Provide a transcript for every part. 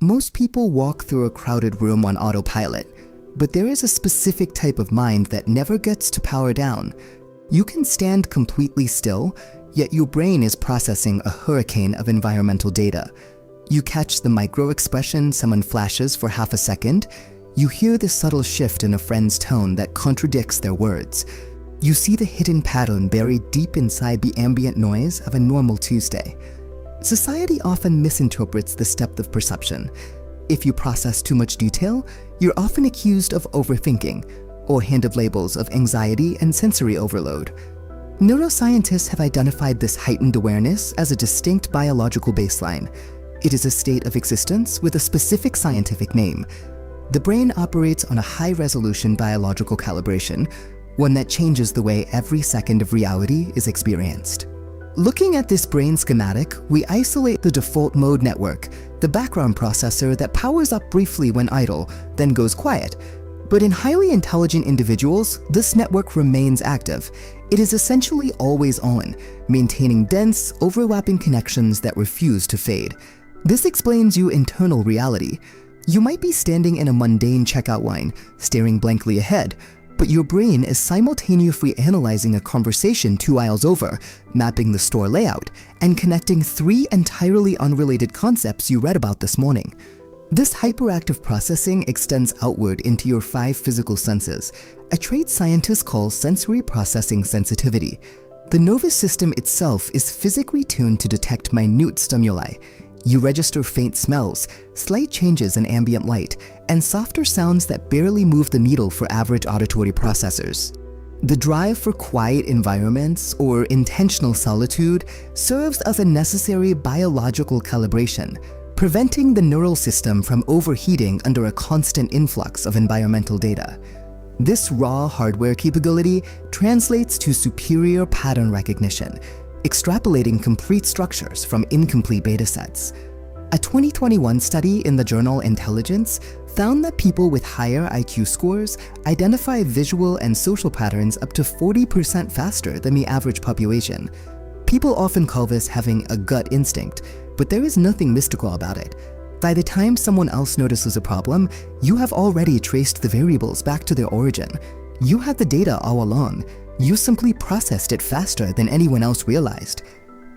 Most people walk through a crowded room on autopilot, but there is a specific type of mind that never gets to power down. You can stand completely still, yet your brain is processing a hurricane of environmental data. You catch the micro-expression someone flashes for half a second. You hear the subtle shift in a friend's tone that contradicts their words. You see the hidden pattern buried deep inside the ambient noise of a normal Tuesday. Society often misinterprets this depth of perception. If you process too much detail, you're often accused of overthinking or handed labels of anxiety and sensory overload. Neuroscientists have identified this heightened awareness as a distinct biological baseline. It is a state of existence with a specific scientific name. The brain operates on a high-resolution biological calibration, one that changes the way every second of reality is experienced. Looking at this brain schematic, we isolate the default mode network, the background processor that powers up briefly when idle, then goes quiet. But in highly intelligent individuals, this network remains active. It is essentially always on, maintaining dense, overlapping connections that refuse to fade. This explains your internal reality. You might be standing in a mundane checkout line, staring blankly ahead, but your brain is simultaneously analyzing a conversation 2 aisles over, mapping the store layout, and connecting 3 entirely unrelated concepts you read about this morning. This hyperactive processing extends outward into your 5 physical senses, a trait scientists call sensory processing sensitivity. The nervous system itself is physically tuned to detect minute stimuli. You register faint smells, slight changes in ambient light, and softer sounds that barely move the needle for average auditory processors. The drive for quiet environments or intentional solitude serves as a necessary biological calibration, preventing the neural system from overheating under a constant influx of environmental data. This raw hardware capability translates to superior pattern recognition, extrapolating complete structures from incomplete datasets. A 2021 study in the journal Intelligence found that people with higher IQ scores identify visual and social patterns up to 40% faster than the average population. People often call this having a gut instinct, but there is nothing mystical about it. By the time someone else notices a problem, you have already traced the variables back to their origin. You had the data all along. You simply processed it faster than anyone else realized.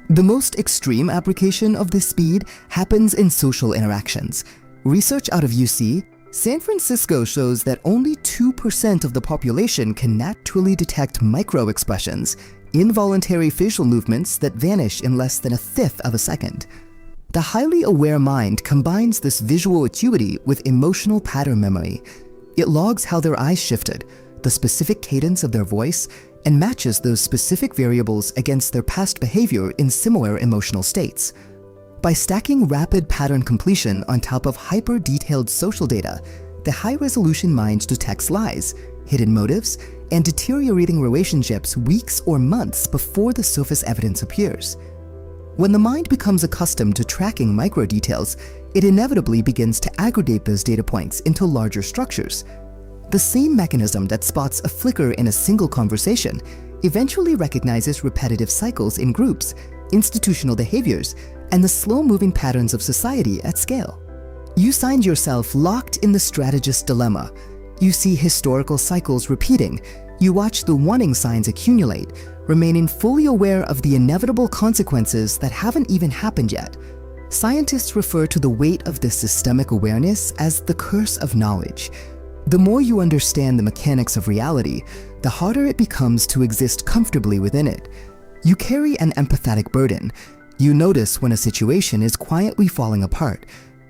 The most extreme application of this speed happens in social interactions. Research out of UC, San Francisco shows that only 2% of the population can naturally detect micro-expressions, involuntary facial movements that vanish in less than 1/5 of a second. The highly aware mind combines this visual acuity with emotional pattern memory. It logs how their eyes shifted, the specific cadence of their voice, and matches those specific variables against their past behavior in similar emotional states. By stacking rapid pattern completion on top of hyper-detailed social data, the high-resolution mind detects lies, hidden motives, and deteriorating relationships weeks or months before the surface evidence appears. When the mind becomes accustomed to tracking micro-details, it inevitably begins to aggregate those data points into larger structures. The same mechanism that spots a flicker in a single conversation eventually recognizes repetitive cycles in groups, institutional behaviors, and the slow-moving patterns of society at scale. You find yourself locked in the strategist's dilemma. You see historical cycles repeating. You watch the warning signs accumulate, remaining fully aware of the inevitable consequences that haven't even happened yet. Scientists refer to the weight of this systemic awareness as the curse of knowledge. The more you understand the mechanics of reality, the harder it becomes to exist comfortably within it. You carry an empathetic burden. You notice when a situation is quietly falling apart.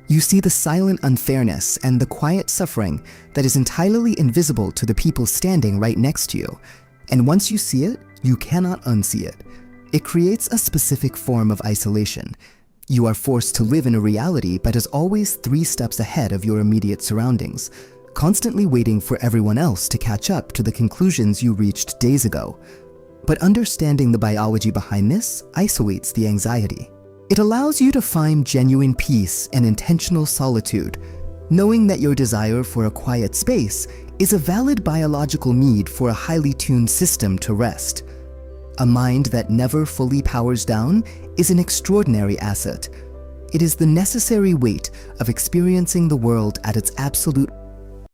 You see the silent unfairness and the quiet suffering that is entirely invisible to the people standing right next to you. And once you see it, you cannot unsee it. It creates a specific form of isolation. You are forced to live in a reality that is always 3 steps ahead of your immediate surroundings, constantly waiting for everyone else to catch up to the conclusions you reached days ago. But understanding the biology behind this isolates the anxiety. It allows you to find genuine peace and intentional solitude, knowing that your desire for a quiet space is a valid biological need for a highly tuned system to rest. A mind that never fully powers down is an extraordinary asset. It is the necessary weight of experiencing the world at its absolute